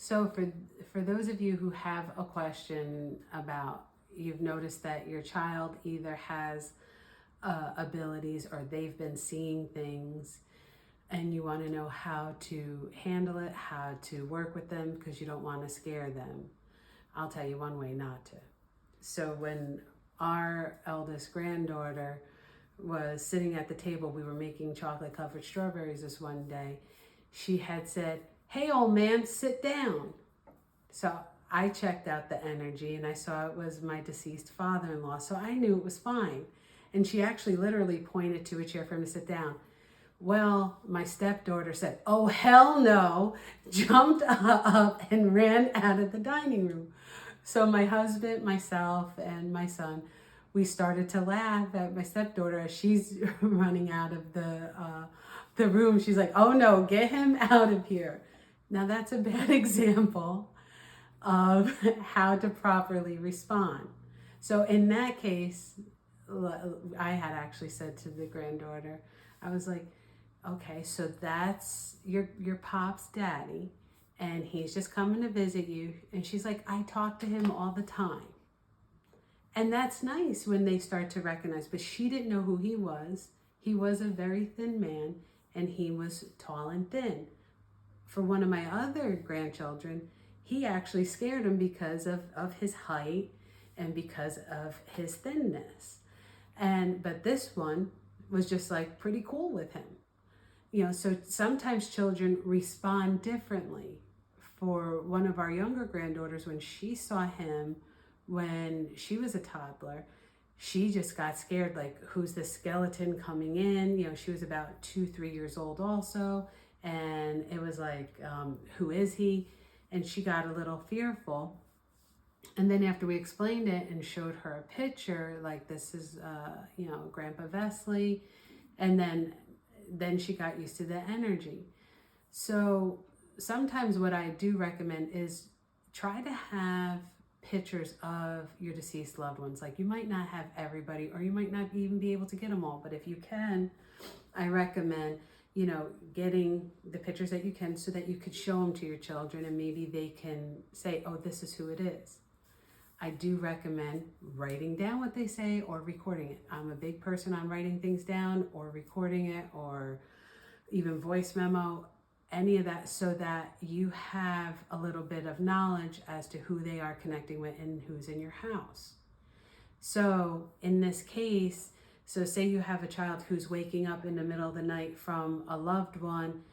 So for those of you who have a question about, you've noticed that your child either has abilities or they've been seeing things, and you want to know how to handle it, how to work with them because you don't want to scare them, I'll tell you one way not to. So when our eldest granddaughter was sitting at the table, we were making chocolate covered strawberries this one day, she had said, "Hey, old man, sit down." So I checked out the energy and I saw it was my deceased father-in-law, so I knew it was fine. And she actually literally pointed to a chair for him to sit down. Well, my stepdaughter said, "Oh, hell no," jumped up and ran out of the dining room. So my husband, myself, and my son, we started to laugh at my stepdaughter as she's running out of the room. She's like, "Oh no, get him out of here." Now that's a bad example of how to properly respond. So in that case, I had actually said to the granddaughter, I was like, "Okay, so that's your pop's daddy, and he's just coming to visit you." And she's like, "I talk to him all the time." And that's nice when they start to recognize, but she didn't know who he was. He was a very thin man, and he was tall and thin. For one of my other grandchildren, he actually scared him because of his height and because of his thinness. But this one was just like pretty cool with him. So sometimes children respond differently. For one of our younger granddaughters, when she saw him when she was a toddler, she just got scared, like, who's this skeleton coming in? She was about 2, 3 years old also. And it was like, who is he? And she got a little fearful. And then after we explained it and showed her a picture, like, this is, Grandpa Vesely. And then she got used to the energy. So sometimes what I do recommend is try to have pictures of your deceased loved ones. Like, you might not have everybody, or you might not even be able to get them all, but if you can, I recommend getting the pictures that you can so that you could show them to your children, and maybe they can say, "Oh, this is who it is." I do recommend writing down what they say or recording it. I'm a big person on writing things down or recording it, or even voice memo, any of that, so that you have a little bit of knowledge as to who they are connecting with and who's in your house. So in this case, so say you have a child who's waking up in the middle of the night from a loved one,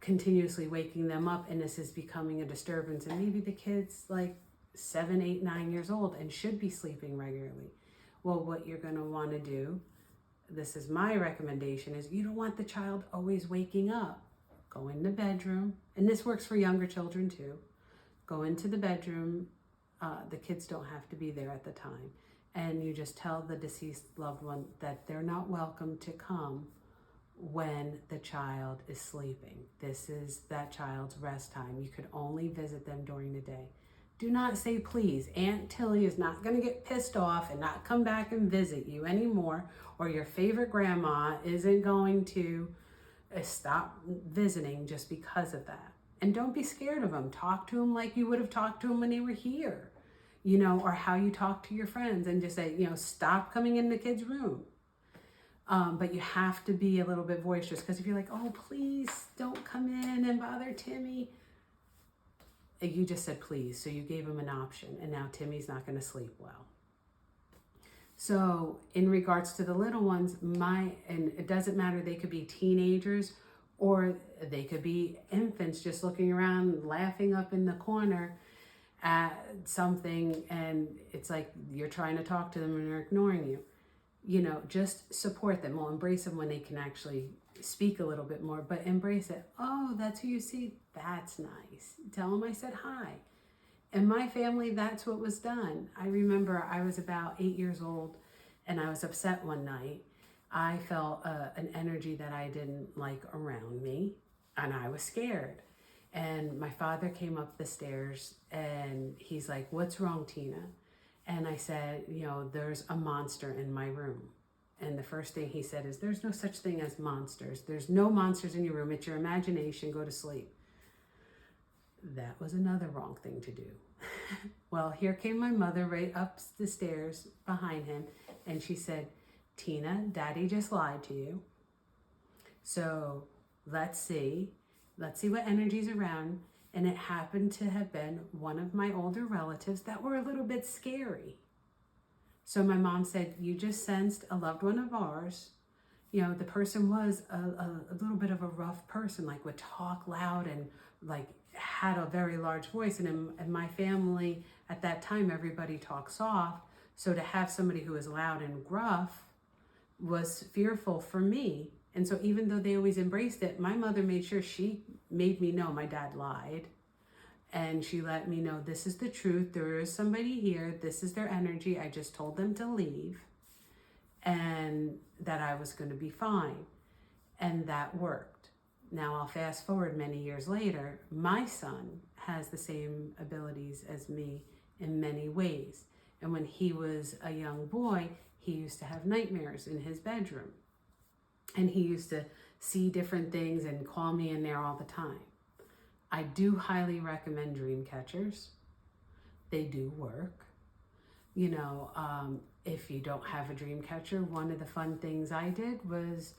continuously waking them up, and this is becoming a disturbance, and maybe the kid's like 7, 8, 9 years old and should be sleeping regularly. Well, what you're going to want to do, this is my recommendation, is you don't want the child always waking up. Go in the bedroom, and this works for younger children too. Go into the bedroom. The kids don't have to be there at the time. And you just tell the deceased loved one that they're not welcome to come when the child is sleeping. This is that child's rest time. You could only visit them during the day. Do not say please. Aunt Tilly is not going to get pissed off and not come back and visit you anymore, or your favorite grandma isn't going to stop visiting just because of that. And don't be scared of them. Talk to them like you would have talked to them when they were here, or how you talk to your friends, and just say, stop coming in the kid's room. But you have to be a little bit boisterous, because if you're like, "Oh, please don't come in and bother Timmy," you just said please. So you gave him an option, and now Timmy's not going to sleep well. So in regards to the little ones, and it doesn't matter, they could be teenagers or they could be infants just looking around, laughing up in the corner at something, and it's like you're trying to talk to them and they're ignoring you. Just support them. Well, embrace them when they can actually speak a little bit more, but embrace it. "Oh, that's who you see? That's nice. Tell them I said hi." In my family, that's what was done. I remember I was about 8 years old and I was upset one night. I felt an energy that I didn't like around me, and I was scared. And my father came up the stairs and he's like, "What's wrong, Tina?" And I said, "There's a monster in my room." And the first thing he said is, "There's no such thing as monsters. There's no monsters in your room. It's your imagination. Go to sleep." That was another wrong thing to do. Well, here came my mother right up the stairs behind him, and she said, Tina, Daddy just lied to you. So let's see what energy's around. And it happened to have been one of my older relatives that were a little bit scary. So my mom said, you just sensed a loved one of ours. You know, the person was a little bit of a rough person, like would talk loud and like had a very large voice. And in my family at that time, everybody talked soft. So to have somebody who was loud and gruff was fearful for me. And so even though they always embraced it, my mother made sure she made me know my dad lied. And she let me know, this is the truth. There is somebody here. This is their energy. I just told them to leave and that I was going to be fine. And that worked. Now I'll fast forward many years later. My son has the same abilities as me in many ways. And when he was a young boy, he used to have nightmares in his bedroom. And he used to see different things and call me in there all the time. I do highly recommend dream catchers. They do work. You know, if you don't have a dream catcher, one of the fun things I did was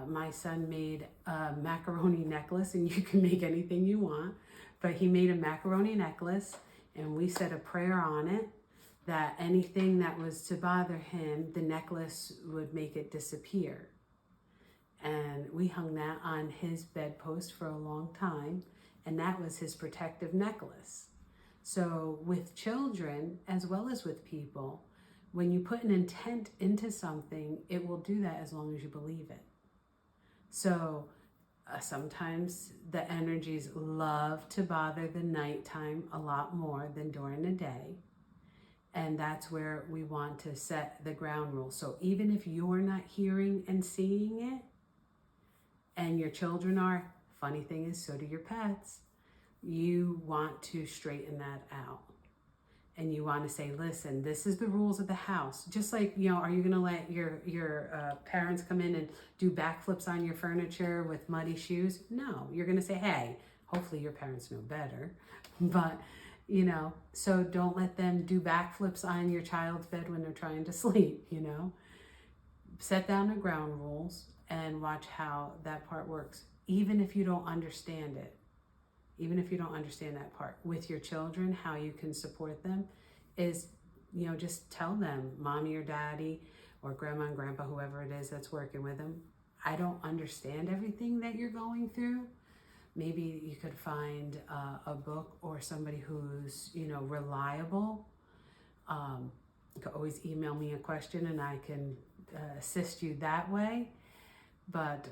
my son made a macaroni necklace, and you can make anything you want, but he made a macaroni necklace, and we said a prayer on it that anything that was to bother him, the necklace would make it disappear. And we hung that on his bedpost for a long time, and that was his protective necklace. So with children, as well as with people, when you put an intent into something, it will do that as long as you believe it. So sometimes the energies love to bother the nighttime a lot more than during the day. And that's where we want to set the ground rules. So even if you're not hearing and seeing it, and your children are, funny thing is, so do your pets, you want to straighten that out. And you want to say, listen, this is the rules of the house. Just like, you know, are you going to let your parents come in and do backflips on your furniture with muddy shoes? No, you're going to say, hey, hopefully your parents know better. But, you know, so don't let them do backflips on your child's bed when they're trying to sleep, you know. Set down the ground rules and watch how that part works, even if you don't understand it. Even if you don't understand that part. With your children, how you can support them is, you know, just tell them, mommy or daddy or grandma and grandpa, whoever it is that's working with them, I don't understand everything that you're going through. Maybe you could find a book or somebody who's, you know, reliable. You can always email me a question and I can assist you that way. But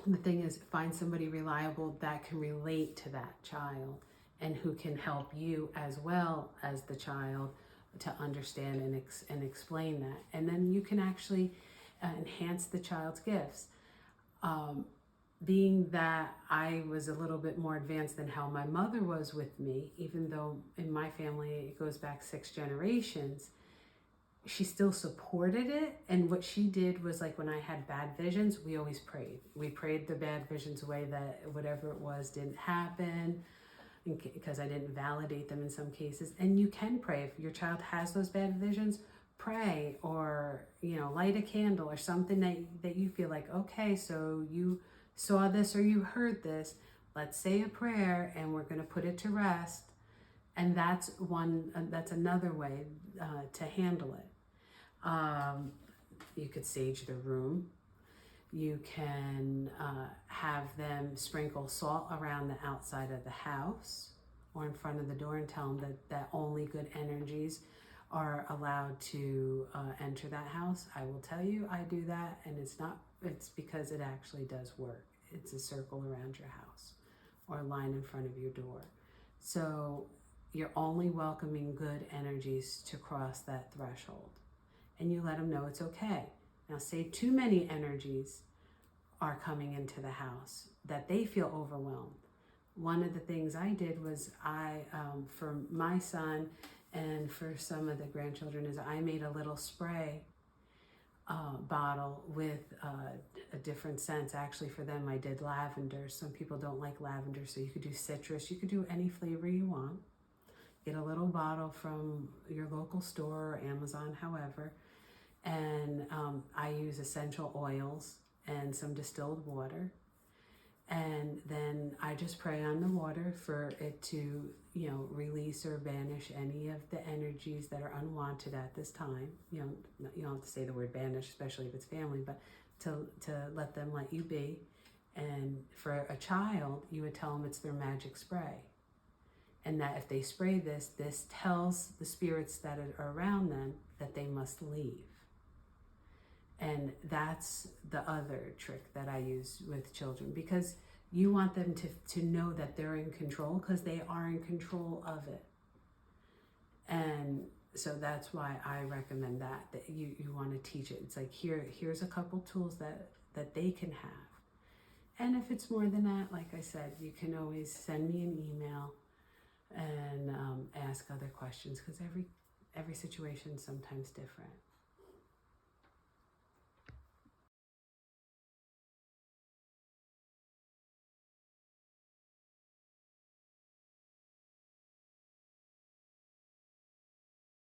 the thing is, find somebody reliable that can relate to that child and who can help you as well as the child to understand and explain that. And then you can actually enhance the child's gifts. Being that I was a little bit more advanced than how my mother was with me, even though in my family it goes back 6 generations, she still supported it. And what she did was, like, when I had bad visions, we always prayed. We prayed the bad visions away, that whatever it was didn't happen, because I didn't validate them in some cases. And you can pray. If your child has those bad visions, pray, or, you know, light a candle or something that you feel like, okay, so you saw this or you heard this, let's say a prayer and we're going to put it to rest. And that's another way to handle it. You could sage the room. You can have them sprinkle salt around the outside of the house or in front of the door and tell them that only good energies are allowed to enter that house. I will tell you, I do that, and it's because it actually does work. It's a circle around your house or a line in front of your door. So you're only welcoming good energies to cross that threshold. And you let them know it's okay. Now, say too many energies are coming into the house that they feel overwhelmed. One of the things I did was for my son and for some of the grandchildren, is I made a little spray bottle with a different scents. Actually, for them, I did lavender. Some people don't like lavender, so you could do citrus. You could do any flavor you want. Get a little bottle from your local store or Amazon, however. And I use essential oils and some distilled water. And then I just pray on the water for it to, release or banish any of the energies that are unwanted at this time. You don't have to say the word banish, especially if it's family, but to let them let you be. And for a child, you would tell them it's their magic spray. And that if they spray this tells the spirits that are around them that they must leave. And that's the other trick that I use with children, because you want them to know that they're in control, because they are in control of it. And so that's why I recommend that you want to teach it. It's like, here's a couple tools that they can have. And if it's more than that, like I said, you can always send me an email and ask other questions, because every situation is sometimes different.